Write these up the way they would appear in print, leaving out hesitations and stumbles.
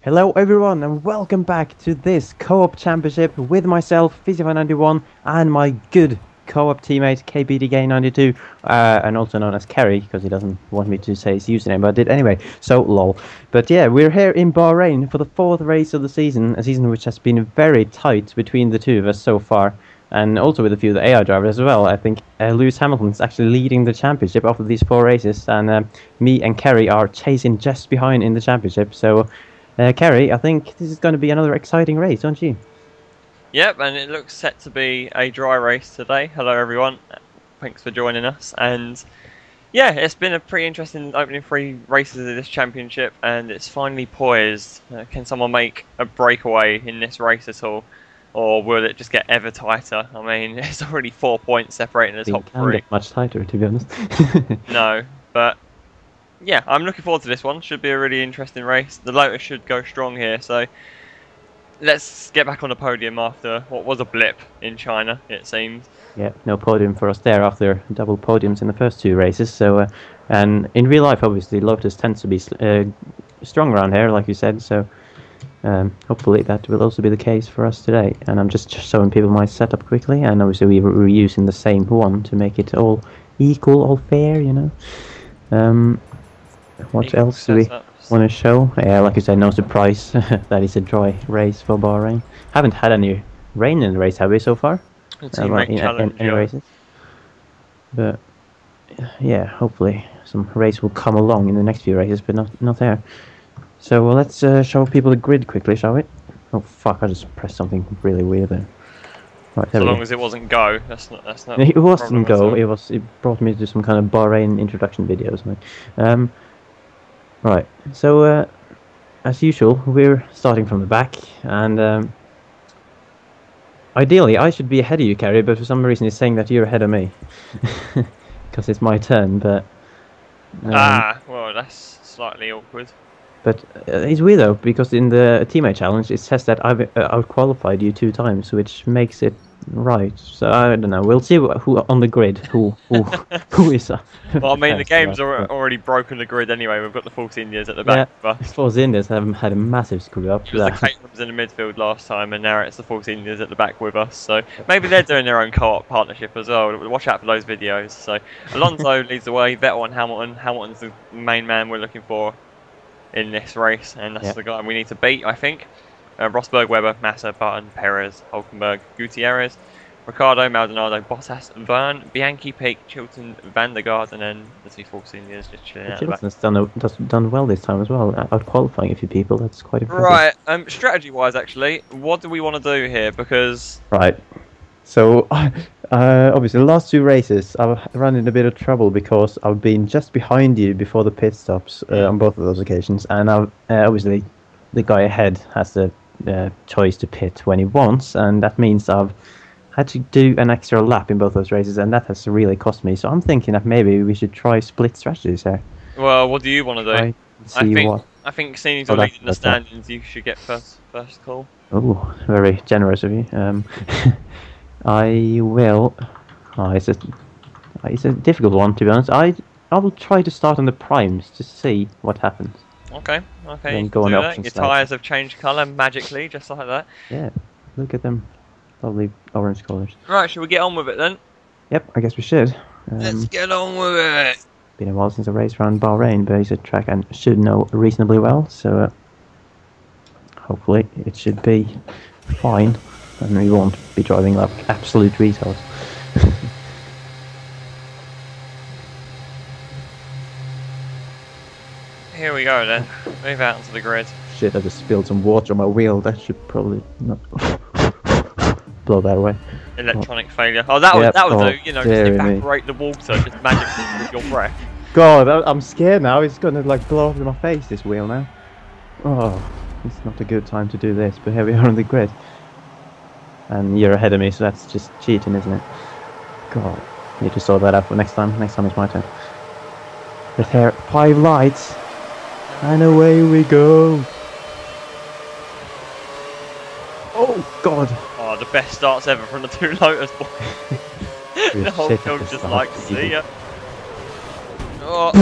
Hello everyone and welcome back to this co-op championship with myself, FisiFan91, and my good co-op teammate KBDGay92, and also known as Kerry, because he doesn't want me to say his username, but I did anyway, so lol. But yeah, we're here in Bahrain for the fourth race of the season, a season which has been very tight between the two of us so far, and also with a few of the AI drivers as well. I think Lewis Hamilton is actually leading the championship after these four races, and me and Kerry are chasing just behind in the championship, so... Kerry, I think this is going to be another exciting race, don't you? Yep, and it looks set to be a dry race today. Hello everyone, thanks for joining us. And yeah, it's been a pretty interesting opening three races of this championship, and it's finally poised. Can someone make a breakaway in this race at all? Or will it just get ever tighter? I mean, it's already 4 points separating the top three. It can't get much tighter, to be honest. No, but... yeah, I'm looking forward to this one. Should be a really interesting race. The Lotus should go strong here, so let's get back on the podium after what was a blip in China, it seems. Yeah, no podium for us there after double podiums in the first two races. So, and in real life, obviously, Lotus tends to be strong around here, like you said. So, hopefully that will also be the case for us today. And I'm just showing people my setup quickly, and obviously we were using the same one to make it all equal, all fair, you know. What else do we want to show? Yeah, like I said, no surprise that it's a dry race for Bahrain. Haven't had any rain in the race, have we, so far? In any races? But yeah, hopefully some race will come along in the next few races, but not there. So let's show people the grid quickly, shall we? Oh fuck! I just pressed something really weird there. Right, so long as it wasn't go, that's not. It wasn't go. It brought me to some kind of Bahrain introduction video or something. Right, so as usual, we're starting from the back, and ideally I should be ahead of you, Kerry, but for some reason it's saying that you're ahead of me, because it's my turn, but... well, that's slightly awkward. But it's weird though, because in the teammate challenge it says that I've outqualified you 2 times, which makes it right. So I don't know. We'll see who on the grid who is. Well, I mean, the game's already broken the grid anyway. We've got the Force Indians at the back. Yeah, Force Indians have had a massive screw up. It was the Caterhams in the midfield last time, and now it's the Force Indians at the back with us. So maybe they're doing their own co-op partnership as well. Watch out for those videos. So Alonso leads the way. Vettel and Hamilton. Hamilton's the main man we're looking for in this race, and that's the guy we need to beat, I think. Rosberg, Webber, Massa, Button, Perez, Hulkenberg, Gutierrez, Ricciardo, Maldonado, Bottas, Verne, Bianchi, Peake, Chilton, Van der Garde, and then the 2 Force Indians just chilling out. Chilton's done well this time as well, out qualifying a few people. That's quite impressive. Right, strategy-wise, actually, what do we want to do here? Because right, so obviously the last 2 races I've run into a bit of trouble because I've been just behind you before the pit stops on both of those occasions, and I've obviously the guy ahead has the choice to pit when he wants, and that means I've had to do an extra lap in both those races, and that has really cost me. So I'm thinking that maybe we should try split strategies here. Well, what do you want to do? I think seeing as you're leading the standings, you should get first call. Oh, very generous of you. I will. It's a difficult one, to be honest. I will try to start on the primes to see what happens. Okay. Then go on the options. Your tyres have changed colour magically, just like that. Yeah, look at them, lovely orange colours. Right, should we get on with it then? Yep, I guess we should. Let's get on with it. Been a while since I raced around Bahrain, but it's a track I should know reasonably well, so hopefully it should be fine, and we won't be driving like absolute retards. Here we go then. Move out onto the grid. Shit, I just spilled some water on my wheel. That should probably not blow that away. Electronic failure. Oh, that would do. You know, just evaporate the water, just magically with your breath. God, I'm scared now. It's gonna like blow up in my face, this wheel now. Oh, it's not a good time to do this. But here we are on the grid, and you're ahead of me, so that's just cheating, isn't it? God, need to sort that out for next time. Next time it's my turn. But here, 5 lights. And away we go. Oh God! Oh, the best starts ever from the 2 Lotus boys. The whole field just like to see ya. Oh.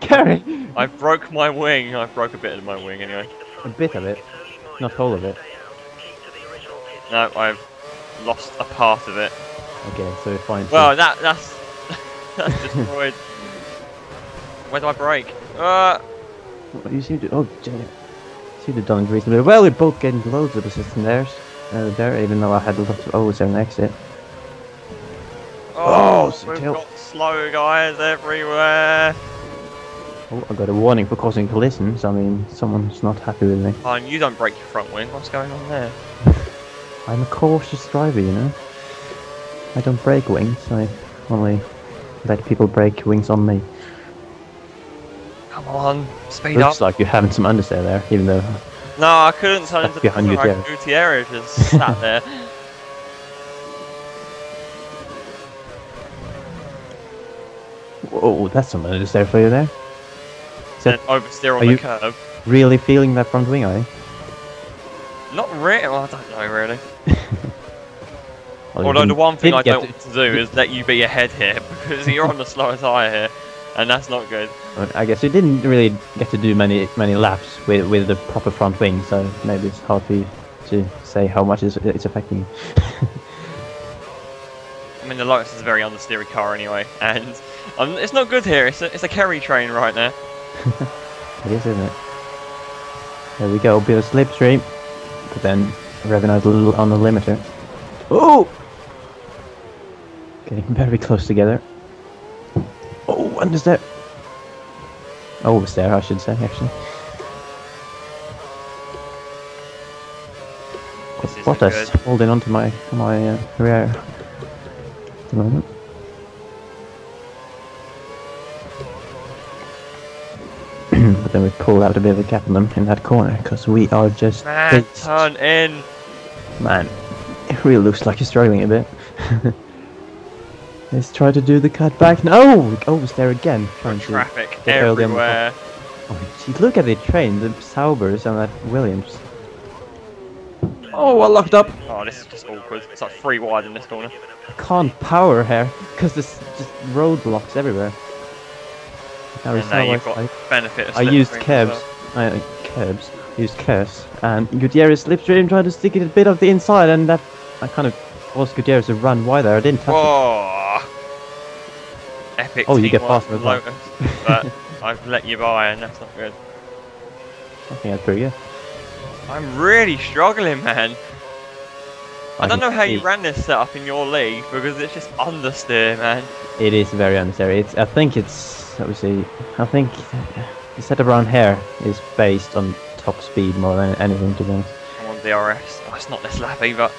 Kerry! I broke my wing. I broke a bit of my wing anyway. A bit of it, not whole of it. No, I've lost a part of it. Okay, so fine. Well, that's that's destroyed. Where do I brake? You seem to. Oh, seem to have done it reasonably well. We're both getting loads of assist in there, even though I had lots of O's there on exit. Oh, we've got slow guys everywhere. Oh, I got a warning for causing collisions. I mean, someone's not happy with me. Oh, and you don't break your front wing. What's going on there? I'm a cautious driver, you know. I don't break wings. I only let people break wings on me. Come on, speed up. Looks like you're having some understeer there, even though. No, I couldn't turn into behind you, Gutierrez just sat there. Whoa, that's some understeer for you there. And oversteer on the curb. Really feeling that front wing, are you? Not really. Well, I don't know really. Well, although the one thing I don't want to do is let you be ahead here because you're on the slower tyre here, and that's not good. I guess you didn't really get to do many laps with the proper front wing, so maybe it's hard for you to say how much it's affecting you. I mean, the Lotus is a very understeery car anyway, and it's not good here. It's a Kerry train right now. It is, isn't it? There we go, bit of slipstream, but then revving out a little on the limiter. Oh! Getting very close together. Oh, understeer. Oversteer, I should say, actually. Bottas holding on to my rear at the moment. But then we pulled out a bit of a gap on them in that corner because we are just. Man, turn in. Man, it really looks like you're struggling a bit. Let's try to do the cut back. No, oversteer again. Trying traffic to get everywhere. Oh, geez, look at the train, the Saubers and that Williams. Oh, I locked up. Oh, this is just awkward. It's like 3 wide in this corner. Can't power here because there's just roadblocks everywhere. Now you've got benefit of I used curbs. Used curves, and Gutierrez slipstream tried to stick it a bit of the inside, and that I kind of forced Gutierrez to run wide there. I didn't touch it. Epic. Oh, you get faster as well. But I've let you by, and that's not good. I think that's pretty good. I'm really struggling, man. I don't know how you ran this setup in your league because it's just understeer, man. It is very understeer. I think the setup around here is based on top speed more than anything, to be honest. I'm on DRS. Oh, it's not this lap either. I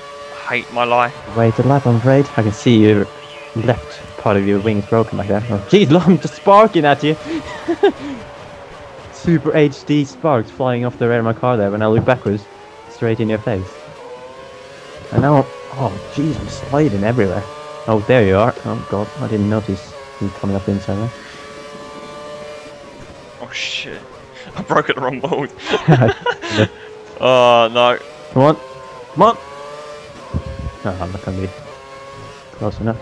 hate my life. Wait a lap, I'm afraid. I can see your left part of your wing is broken like that. Oh, jeez, I'm just sparking at you. Super HD sparks flying off the rear of my car there when I look backwards, straight in your face. And now, oh jeez, I'm sliding everywhere. Oh, there you are. Oh god, I didn't notice you coming up the inside there. Oh shit, I broke at the wrong board. Oh no. Come on, come on. No, I'm not gonna be close enough.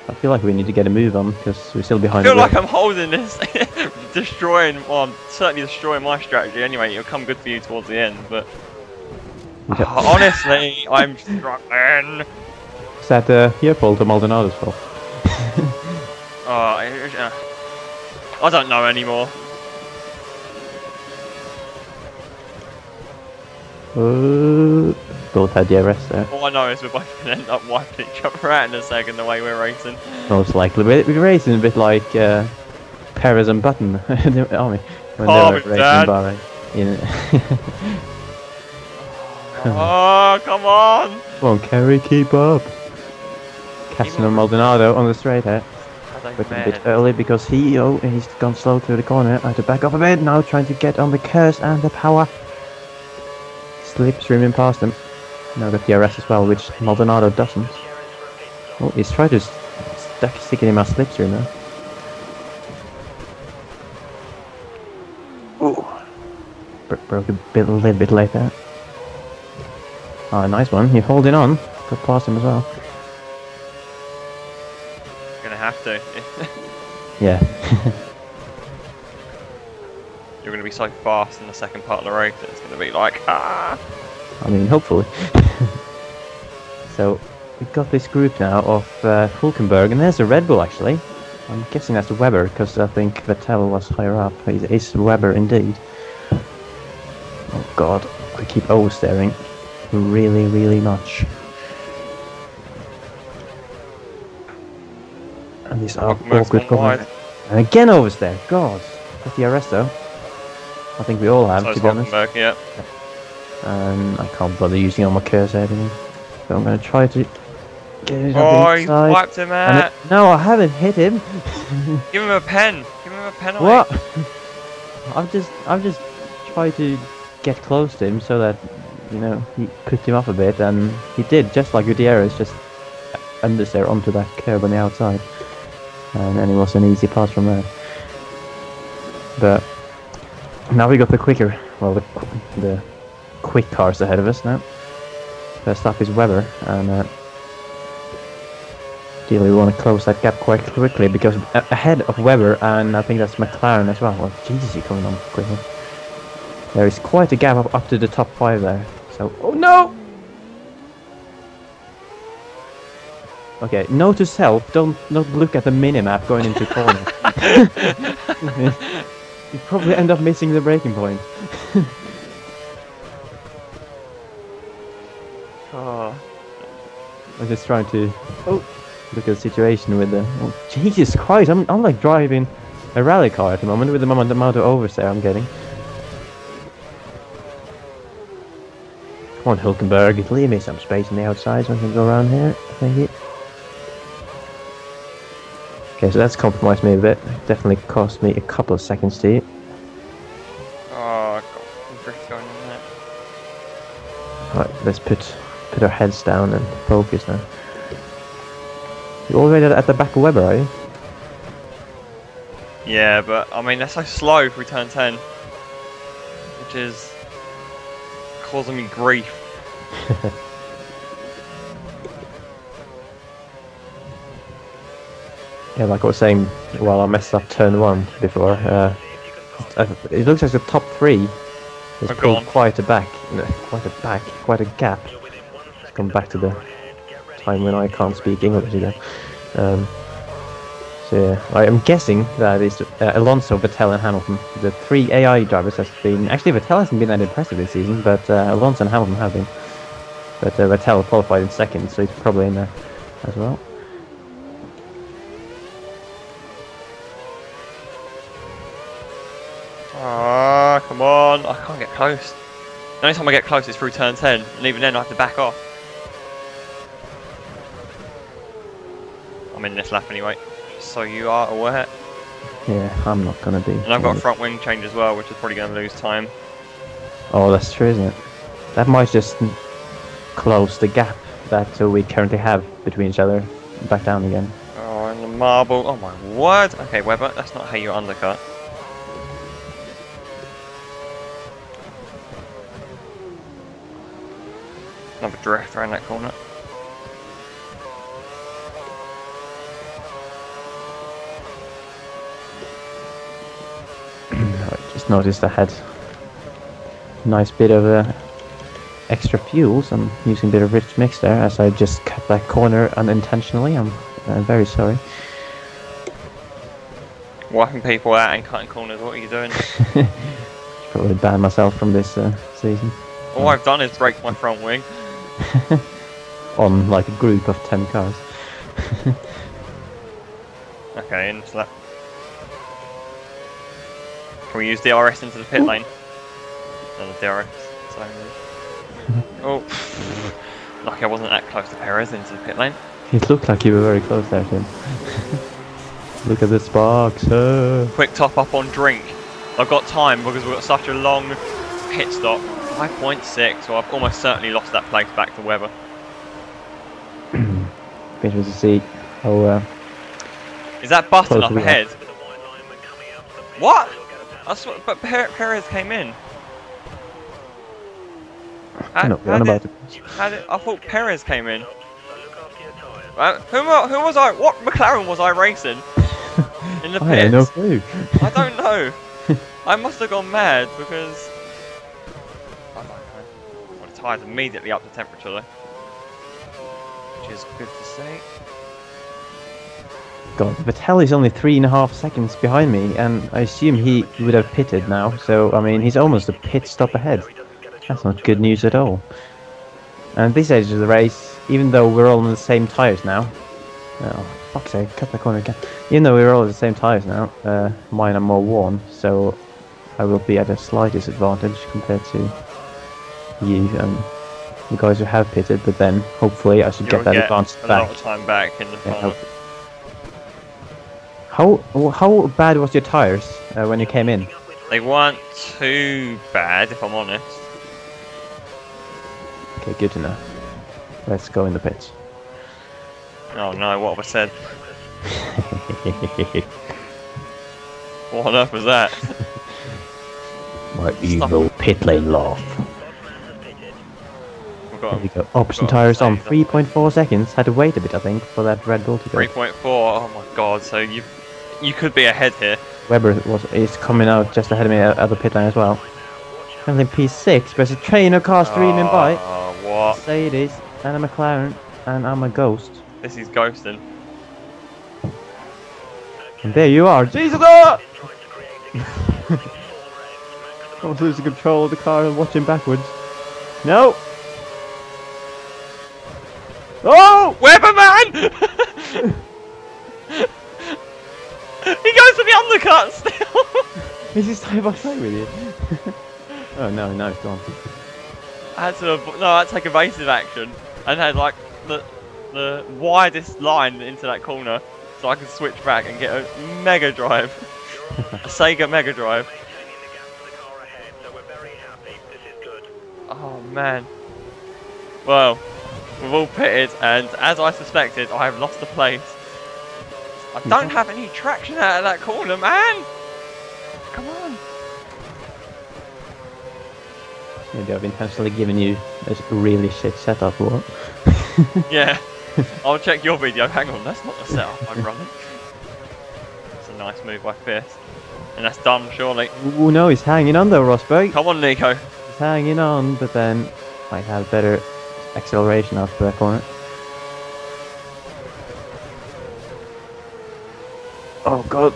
I feel like we need to get a move on because we're still behind. I feel like I'm holding this, I'm certainly destroying my strategy anyway. It'll come good for you towards the end, but honestly, I'm struggling. Is that your fault or Maldonado's fault? I don't know anymore. Both had DRS there. All I know is we're both going to end up wiping each other out in a second the way we're racing. Most likely. We're racing a bit like Perez and Button in the army when they were racing in Bahrain. Oh, come on! Come on, Kerry, keep up. Castro Maldonado on the straight here. But a bit early because he's gone slow through the corner. I had to back up a bit. Now trying to get on the curse and the power. Slipstreaming past him. Now got DRS as well, which Maldonado doesn't. Oh, he's trying to stick it in my slipstream now. Oh, broke a little bit late there. Oh, nice one. You're holding on. Got past him as well. Gonna have to. Yeah. You're going to be so fast in the second part of the race, it's going to be like, ah! I mean, hopefully. So, we've got this group now of Hulkenberg, and there's a Red Bull actually. I'm guessing that's Weber, because I think Vettel was higher up. It's Weber indeed. Oh god, I keep oversteering really, really much. And these are awkward corners. And again oversteer, god. Got the arrest though. I think we all have, to be honest. Yeah. I can't bother using all my cursor everything. So I'm going to try to get it on the inside. You wiped him out. No, I haven't hit him. Give him a pen. Give him a penalty. What? I've just tried to get close to him so that, you know, he cut him off a bit, and he did, just like Gutierrez, just understeer onto that curb on the outside. And then it was an easy pass from there. But now we got the quicker, well, the quick cars ahead of us now. First up is Weber, and ideally we want to close that gap quite quickly, because ahead of Weber, and I think that's McLaren as well. Well, Jesus, he's coming on quickly. There is quite a gap up to the top 5 there. So, oh no! Okay, note to self, don't look at the minimap going into corner. You probably end up missing the braking point. Oh. I'm just trying to look at the situation with the... Oh, Jesus Christ, I'm like driving a rally car at the moment with the amount of oversteer I'm getting. Come on, Hulkenberg, leave me some space on the outside so I can go around here. Thank you. Okay, so that's compromised me a bit. Definitely cost me a couple of seconds to eat. Oh, I got some drift going on there. Alright, let's put our heads down and focus now. You're already at the back of Weber, are you? Yeah, but I mean, they're so slow through turn 10. Which is causing me grief. Yeah, like I was saying, while I messed up turn 1 before, it looks like the top 3 has pulled quite a gap. Let's come back to the time when I can't speak English again. So yeah, I'm guessing that it's Alonso, Vettel and Hamilton. The 3 AI drivers has been... Actually, Vettel hasn't been that impressive this season, but Alonso and Hamilton have been. But Vettel qualified in 2nd, so he's probably in there as well. Ah, come on, I can't get close. The only time I get close is through turn 10, and even then I have to back off. I'm in this lap anyway, so you are aware. Yeah, I'm not going to be. And I've got a front wing change as well, which is probably going to lose time. Oh, that's true, isn't it? That might just close the gap that we currently have between each other, back down again. Oh, and the marble, oh my word! Okay, Weber, that's not how you undercut. Another drift around that corner. I just noticed I had a nice bit of extra fuel, so I'm using a bit of rich mix there as I just cut that corner unintentionally. I'm very sorry. Wiping people out and cutting corners, what are you doing? Probably ban myself from this season. All I've done is break my front wing. On like a group of 10 cars. Okay, into that. Can we use DRS into the pit lane? No, the DRS. So, oh, lucky I wasn't that close to Perez into the pit lane. It looked like you were very close there, Tim. Look at the sparks. Quick top up on drink. I've got time because we've got such a long pit stop. 5.6, so I've almost certainly lost that place back to Weber. Interesting to see how... Is that Button up ahead? What? But Perez came in. I thought Perez came in. Who was I? What McLaren was I racing in the pits? I have no clue. I don't know. I must have gone mad because I don't know. Well, the tyres immediately up to temperature though, which is good to see. God, Vettel's only 3.5 seconds behind me, and I assume he would have pitted now. So I mean, he's almost a pit stop ahead. That's not good news at all. And at this stage of the race, even though we're all on the same tyres now, oh fuck's sake, cut the corner again. Even though we're all on the same tyres now, mine are more worn, so I will be at a slight disadvantage compared to you and the guys who have pitted. But then hopefully I should get that advantage back. A lot of time back in the final. How bad was your tyres when you came in? They weren't too bad, if I'm honest. Okay, good to know. Let's go in the pits. Oh no, what have I said? What on earth was that? My evil pit lane laugh. There we go. Option tyres on 3.4 seconds. Had to wait a bit, I think, for that Red Bull to go. 3.4. Oh my god! So you could be ahead here. Weber is coming out just ahead of me at the pit lane as well. Currently P6, but there's a train of cars streaming by. What? Mercedes and a McLaren, and I'm a ghost. This is ghosting. And there you are, Jesus! Ah! I was losing control of the car and watching backwards. No! Oh! Weberman! He goes for the undercut still! Is he side by side with you? Oh no, no, it's gone. I had to take evasive action and had like the widest line into that corner so I could switch back and get a Mega Drive. A Sega Mega Drive. Oh man. Well, we've all pitted, and as I suspected, I have lost the place. I don't have any traction out of that corner, man! Come on! Maybe I've intentionally given you this really shit setup, or Yeah. I'll check your video. Hang on, that's not the setup I'm running. It's a nice move by Fierce. And that's done, surely. Oh no, he's hanging on though, Rosberg. Come on, Nico. He's hanging on, but then might have better acceleration after that corner. Oh god.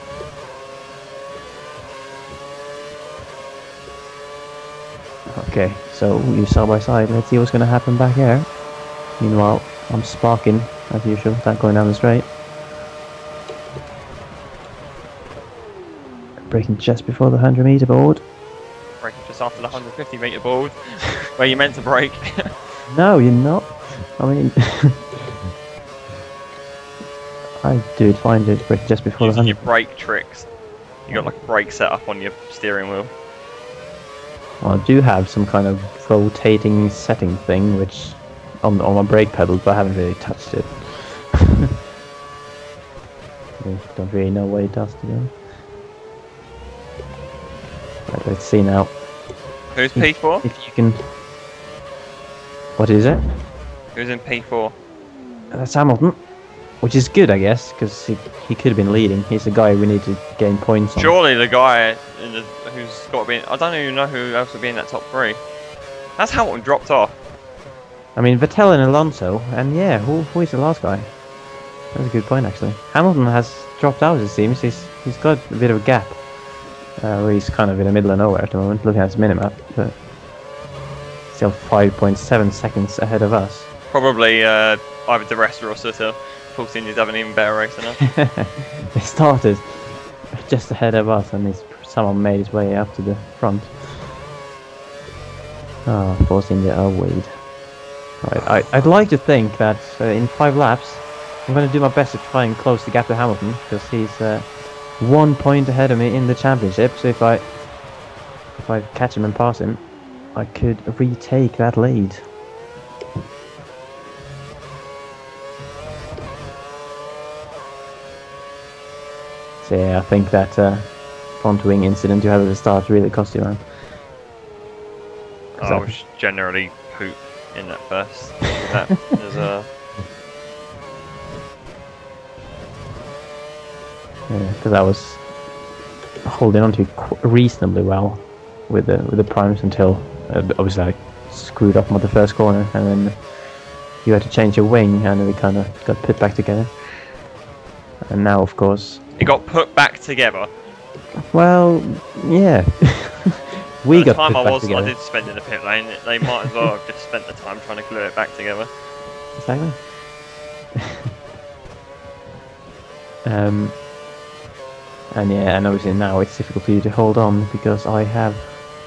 Okay, so you side by side. Let's see what's going to happen back here. Meanwhile, I'm sparking as usual, that going down the straight. Braking just before the 100-meter board. Braking just after the 150-meter board, where you meant to brake. No, you're not. I mean, I do it fine, dude. Braking just before Using the 100. your brake tricks. You got like a brake set up on your steering wheel. Well, I do have some kind of rotating setting thing, which on my brake pedals, but I haven't really touched it. I don't really know what it does, to be honest. Right, let's see now. Who's P4? If you can. What is it? Who's in P4? That's Hamilton, which is good, I guess, because he could have been leading. He's the guy we need to gain points on. Surely the guy who's got to be. I don't even know who else would be in that top three. That's Hamilton dropped off. I mean, Vettel and Alonso, and yeah, who is the last guy? That's a good point, actually. Hamilton has dropped out, it seems. He's got a bit of a gap. Where he's kind of in the middle of nowhere at the moment, looking at his minimap, but still 5.7 seconds ahead of us. Probably either the rest or Sutter. Force India's having an even better race than us. They started just ahead of us, and someone made his way up to the front. Ah, oh, Force India are weed. Right, I'd like to think that in 5 laps, I'm going to do my best to try and close the gap to Hamilton, because he's 1 point ahead of me in the championship. So if I catch him and pass him, I could retake that lead. So yeah, I think that front wing incident you had at the start really cost you, man. I was generally poop in that first. because I was holding on to it reasonably well with the primes until obviously I screwed up on the first corner, and then you had to change your wing, and then we kind of got put back together. And now, of course, it got put back together. Well, yeah. We got the time put back together. I did spend in the pit lane. They might as well have just spent the time trying to glue it back together. Exactly. And yeah, and obviously now it's difficult for you to hold on because I have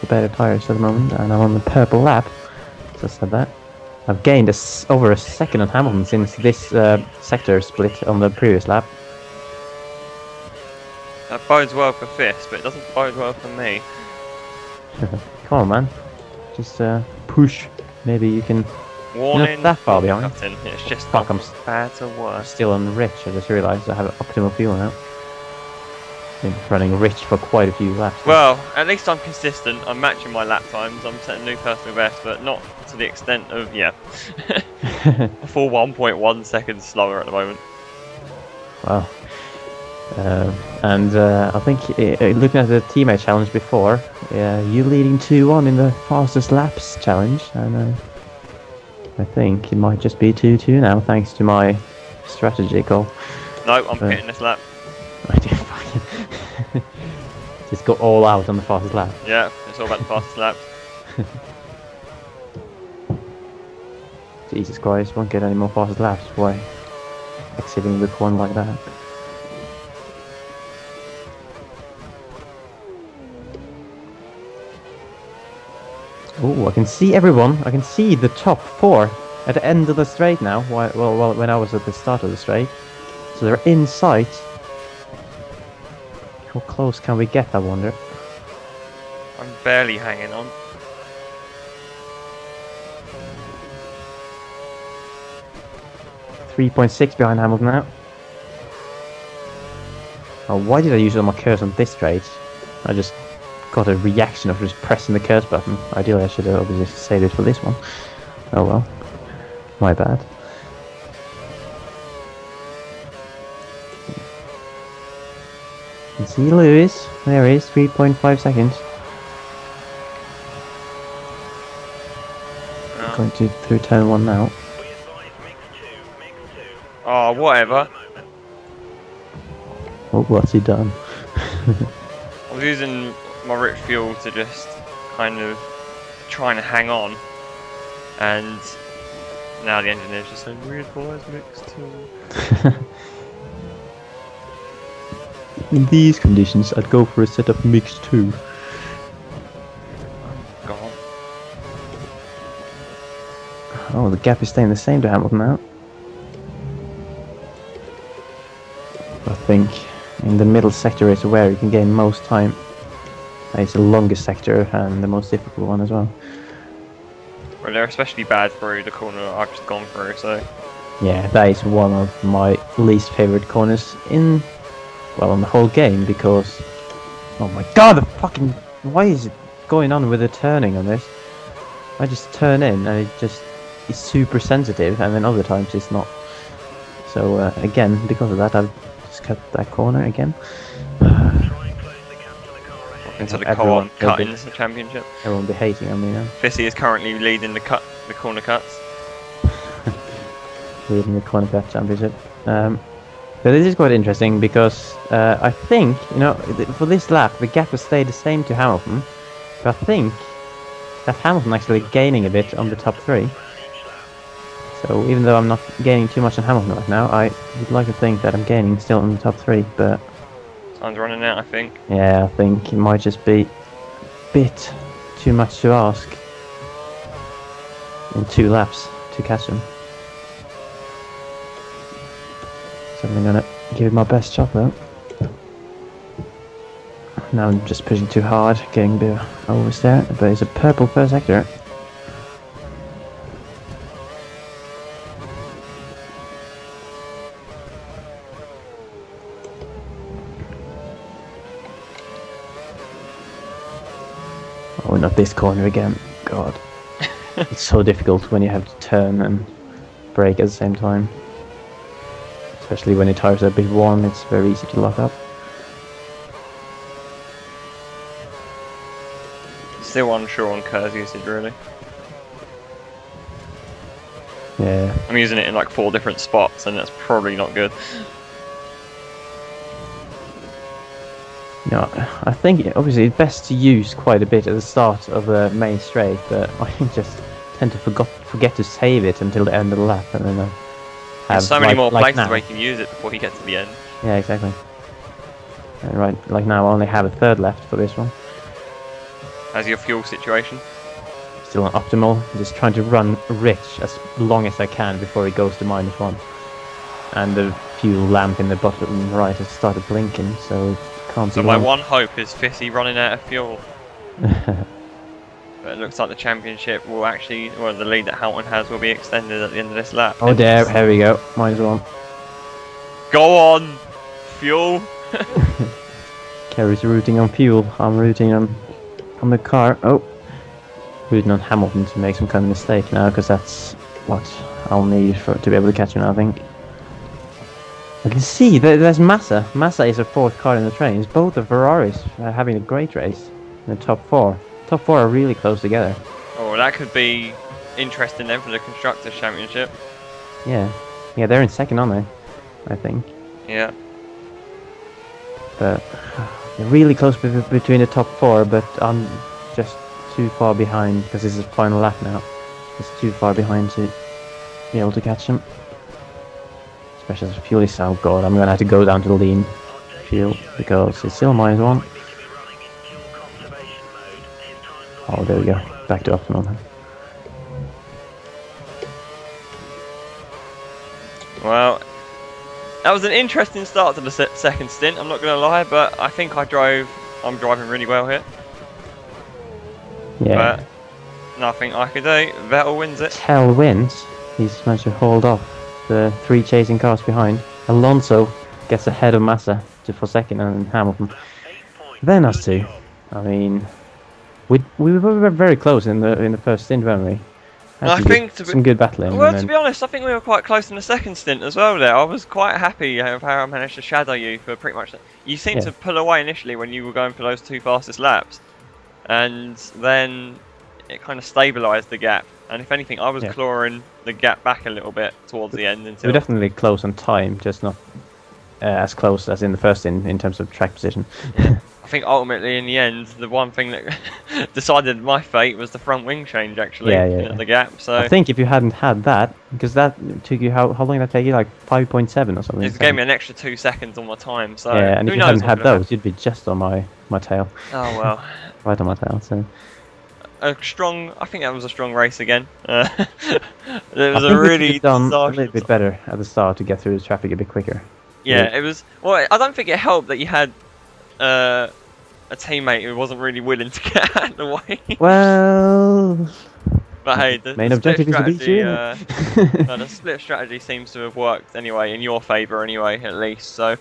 the better tires at the moment, and I'm on the purple lap. So I said that. I've gained over a second on Hamilton since this sector split on the previous lap. That bodes well for Fist, but it doesn't bode well for me. Come on, man. Just push. Maybe you can... Warning. You're not that far behind. It's just Fuck, I'm bad to worse. still on rich. I just realised I have optimal fuel now. Been running rich for quite a few laps. Well, at least I'm consistent. I'm matching my lap times. I'm setting new personal best, but not to the extent of, yeah. A full 1.1 seconds slower at the moment. Wow. I think looking at the teammate challenge before, you leading 2-1 in the fastest laps challenge, and I think it might just be 2-2 now, thanks to my strategy call. No, I'm hitting this lap. I did fucking just go all out on the fastest lap. Yeah, it's all about the fastest laps. Jesus Christ, won't get any more fastest laps by exceeding the one like that. Oh, I can see everyone. I can see the top 4 at the end of the straight now. Well, when I was at the start of the straight. So they're in sight. How close can we get, I wonder? I'm barely hanging on. .6 behind Hamilton now. Oh, why did I use all my curves on this straight? I just got a reaction of just pressing the curse button. Ideally I should have obviously saved it for this one. Oh well. My bad. You can see Lewis. There he is, 3.5 seconds. Oh. Going through turn 1 now. Oh, whatever. Oh, what's he done? I was using my rich fuel to just kind of trying to hang on, and now the engineer's just saying weird boys mixed too. In these conditions, I'd go for a set of mixed 2. God. Oh, the gap is staying the same to Hamilton now. I think in the middle sector is where you can gain most time. It's the longest sector and the most difficult one as well. Well, they're especially bad through the corner I've just gone through, so... Yeah, that is one of my least favourite corners in the whole game, because... Oh my god, the fucking... Why is it going on with the turning on this? I just turn in and it just is super sensitive, and then other times it's not. So again, because of that, I've just cut that corner again. Into the co-op cut-ins championship. Everyone will be hating on me now. Fissy is currently leading the corner cuts. Leading the corner cut championship. So this is quite interesting because I think, you know, for this lap the gap has stayed the same to Hamilton, but I think that Hamilton actually gaining a bit on the top 3. So even though I'm not gaining too much on Hamilton right now, I would like to think that I'm gaining still in the top 3, but... Time's running out, I think. Yeah, I think it might just be a bit too much to ask in 2 laps to catch him. So I'm gonna give it my best shot though. Now I'm just pushing too hard, getting a bit oversteer, but it's a purple first sector. Oh, not this corner again. God. It's so difficult when you have to turn and brake at the same time. Especially when your tires are a bit worn, it's very easy to lock up. still unsure on Kerr's usage, really. Yeah. I'm using it in like 4 different spots, and that's probably not good. No, I think obviously it's best to use quite a bit at the start of the main straight, but I just tend to forget to save it until the end of the lap, and then have There's so many more places now. where you can use it before you get to the end. Yeah, exactly. And right, like now I only have a third left for this one. How's your fuel situation? Still on optimal, just trying to run rich as long as I can before it goes to -1. And the fuel lamp in the bottom right has started blinking, so it can't So be my long. one hope is Fisi running out of fuel. But it looks like the championship will actually, well, the lead that Hamilton has will be extended at the end of this lap. Oh there, here we go, -1. Go on! Fuel! Kerry's rooting on fuel, I'm rooting on the car. Oh, rooting on Hamilton to make some kind of mistake now, because that's what I'll need to be able to catch him, I think. I can see there's Massa. Massa is a 4th car in the trains. Both the Ferraris are having a great race in the top 4. Top 4 are really close together. Oh, that could be interesting then for the Constructors' Championship. Yeah, they're in 2nd, aren't they? I think. Yeah. But they're really close between the top 4, but I'm just too far behind because this is the final lap now. It's too far behind to be able to catch them. Especially as fuel is, oh god, I'm gonna have to go down to the lean fuel because it's still -1. Oh, there we go. Back to optimal now. Well, that was an interesting start to the second stint, I'm not going to lie, but I think I'm driving really well here. Yeah. But nothing I could do. Vettel wins it. Vettel wins. He's managed to hold off the 3 chasing cars behind. Alonso gets ahead of Massa for 2nd and Hamilton. Then us 2. I mean, we were very close in the first stint, weren't we? I think some good battling. Well, to be honest, I think we were quite close in the second stint as well. There, I was quite happy of how I managed to shadow you for pretty much. You seemed to pull away initially when you were going for those 2 fastest laps, and then it kind of stabilised the gap. And if anything, I was clawing the gap back a little bit towards the end. Until we're definitely close on time, just not as close as in the first stint in terms of track position. Yeah. I think ultimately, in the end, the one thing that decided my fate was the front wing change, actually, the gap. So I think if you hadn't had that, because that took you, how long did that take you? Like 5.7 or something? It gave me an extra 2 seconds on my time. So yeah, and if you hadn't had those, you'd be just on my tail. Oh well. Right on my tail, so... I think that was a strong race again. It was a really done a little bit better at the start to get through the traffic a bit quicker. Yeah, it was. Well, I don't think it helped that you had a teammate who wasn't really willing to get out of the way. Well, but hey, the main objective is to beat you. The split strategy seems to have worked anyway, in your favour anyway, at least. So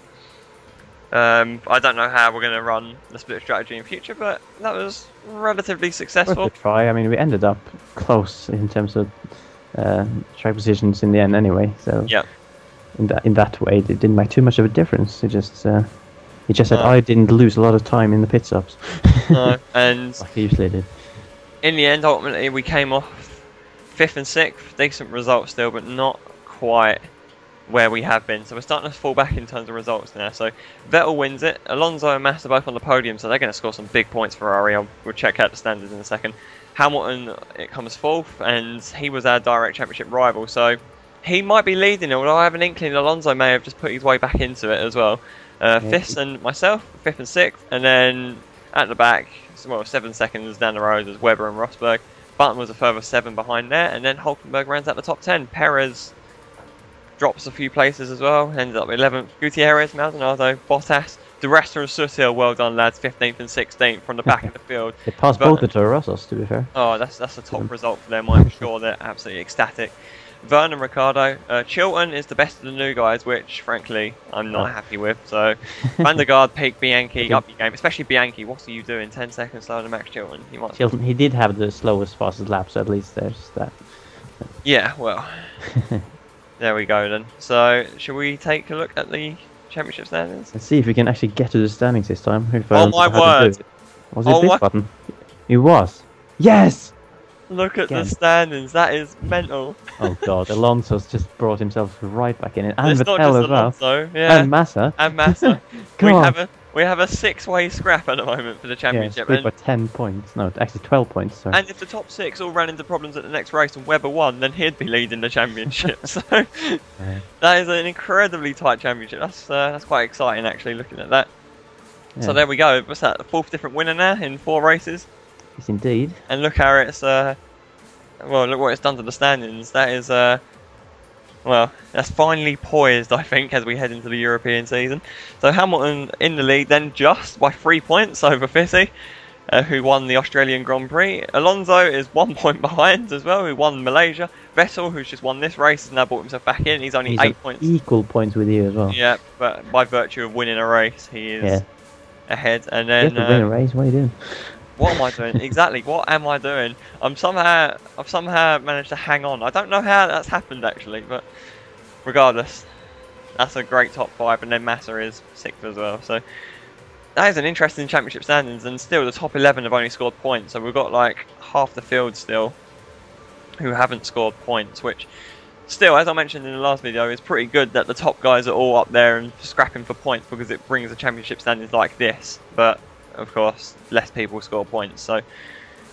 I don't know how we're going to run the split strategy in future, but that was relatively successful. Worth a try. I mean, we ended up close in terms of track positions in the end, anyway. So yeah. In that way, it didn't make too much of a difference. It just said I didn't lose a lot of time in the pit stops. No, and like I usually did. In the end, ultimately, we came off 5th and 6th. Decent results still, but not quite where we have been. So we're starting to fall back in terms of results now. So Vettel wins it. Alonso and Massa both on the podium, so they're going to score some big points for Ferrari. We'll check out the standards in a second. Hamilton, it comes 4th, and he was our direct championship rival. So he might be leading, although I have an inkling Alonso may have just put his way back into it as well. 5th and myself, 5th and 6th, and then at the back, well, 7 seconds down the road was Webber and Rosberg. Button was a further 7 behind there, and then Hulkenberg rounds out the top 10. Perez drops a few places as well, ended up 11th. Gutierrez, Maldonado, Bottas, the rest are Sutil. Well done, lads, 15th and 16th from the back of the field. They passed both the Toro Rossos, to be fair. Oh, that's a top result for them, I'm sure. They're absolutely ecstatic. Verne and Ricciardo. Chilton is the best of the new guys, which, frankly, I'm not happy with. So, Van der Garde, Peak, Bianchi, up your game. Especially Bianchi. What are you doing? 10 seconds slower than Max Chilton. Chilton, he did have the slowest, fastest lap, so at least there's that. Yeah, well, there we go then. So, shall we take a look at the championship standings? Let's see if we can actually get to the standings this time. Oh my word! Was it this button? It was. Yes! Look at Again. the standings. That is mental. Oh god, Alonso's just brought himself right back in it. And It's not Vettel just as well. Alonso, yeah. And Massa. And Massa. God. we have a 6-way scrap at the moment for the Yeah, championship. split by 10 points. No, actually 12 points. Sorry. And if the top 6 all ran into problems at the next race and Webber won, then he'd be leading the championship. So that is an incredibly tight championship. That's quite exciting, actually, looking at that. Yeah. So there we go. What's that? The 4th different winner now in 4 races. Yes, indeed. And look how it's well, look what it's done to the standings. That is well, that's finally poised, I think, as we head into the European season. So Hamilton in the lead, then just by 3 points over Fisi, who won the Australian Grand Prix. Alonso is 1 point behind as well, who won Malaysia. Vettel, who's just won this race, has now brought himself back in. He's only 8 points. Equal points with you as well. Yeah, but by virtue of winning a race, he is ahead. And then You have to win a race. What are you doing? what am I doing? Exactly, what am I doing? I've somehow managed to hang on. I don't know how that's happened actually, but regardless, that's a great top 5, and then Massa is 6th as well. So that is an interesting championship standings, and still the top 11 have only scored points. So we've got like half the field still who haven't scored points, which still, as I mentioned in the last video, is pretty good that the top guys are all up there and scrapping for points, because it brings the championship standings like this. But of course, less people score points. So,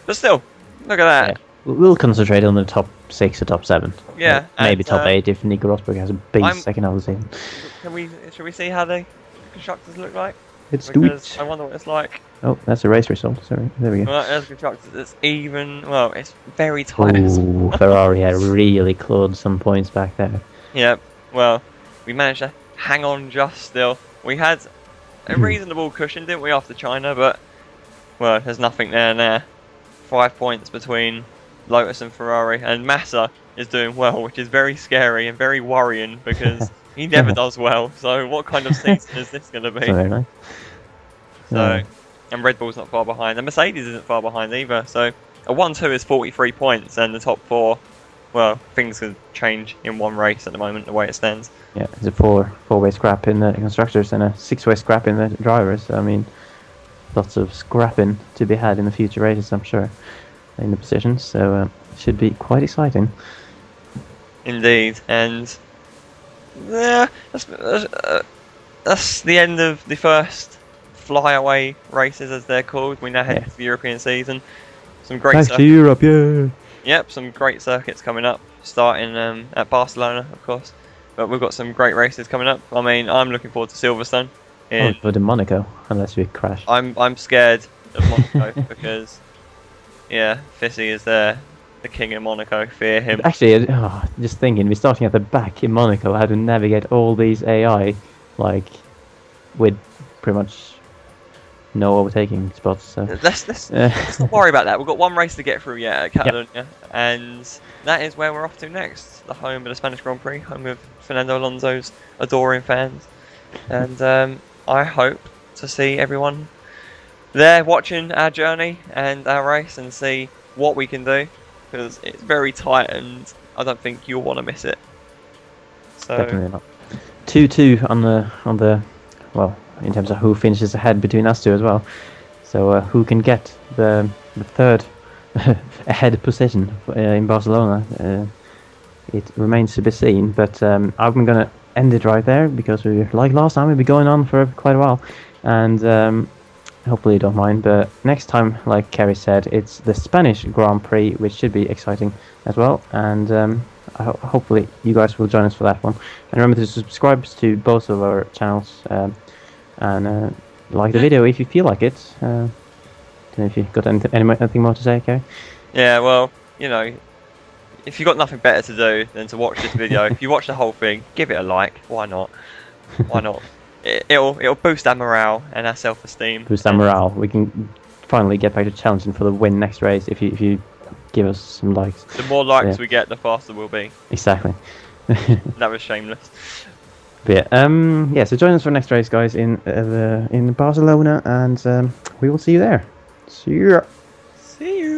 but still, look at that. Yeah. We'll concentrate on the top 6 or top 7. Yeah, maybe and, top 8 if Nico Rosberg has a big second half of the season. Should we see how the constructors look like? Let's do it. I wonder what it's like. Oh, that's a race result. Sorry, there we go. Well, as constructors, it's even. Well, it's very tight. Ooh, Ferrari had really clawed some points back there. Yeah. Well, we managed to hang on just still. We had a reasonable cushion, didn't we, after China? But well, there's nothing there now. 5 points between Lotus and Ferrari, and Massa is doing well, which is very scary and very worrying because he never does well. So what kind of season is this going to be? That's very nice. So, and Red Bull's not far behind, and Mercedes isn't far behind either. So a 1-2 is 43 points, and the top 4, well, things could change in one race at the moment, the way it stands. Yeah, it's a four-way scrap in the constructors and a 6-way scrap in the drivers. I mean, lots of scrapping to be had in the future races, I'm sure, in the positions. So it should be quite exciting. Indeed, and yeah, that's the end of the first flyaway races, as they're called. We now head to the European season. Some great Back to Europe, yeah. Yep, some great circuits coming up, starting at Barcelona, of course. But we've got some great races coming up. I mean, I'm looking forward to Silverstone. But in Monaco, unless we crash. I'm scared of Monaco because, yeah, Fisi is there, the king in Monaco. Fear him. Actually, just thinking, we're starting at the back in Monaco, how to navigate all these AI, like, with pretty much no overtaking spots. So. Let's not worry about that. We've got one race to get through yet at Catalonia, and that is where we're off to next. The home of the Spanish Grand Prix, home of Fernando Alonso's adoring fans. And I hope to see everyone there watching our journey and our race and see what we can do, because it's very tight and I don't think you'll want to miss it. So definitely not. 2-2 on the well, in terms of who finishes ahead between us two as well. So who can get the third ahead position in Barcelona? It remains to be seen. But I'm gonna end it right there, because we, like last time, we'll be going on for quite a while, and hopefully you don't mind. But next time, like Kerry said, it's the Spanish Grand Prix, which should be exciting as well, and hopefully you guys will join us for that one. And remember to subscribe to both of our channels, and like the video if you feel like it. Don't know if you've got anything more to say, Kerry? Yeah, well, you know, if you've got nothing better to do than to watch this video, if you watch the whole thing, give it a like. Why not? Why not? It'll boost our morale and our self-esteem. Boost our morale. We can finally get back to challenging for the win next race if you give us some likes. The more likes we get, the faster we'll be. Exactly. That was shameless. But yeah. So join us for next race, guys, in Barcelona, and we will see you there. See you. See you.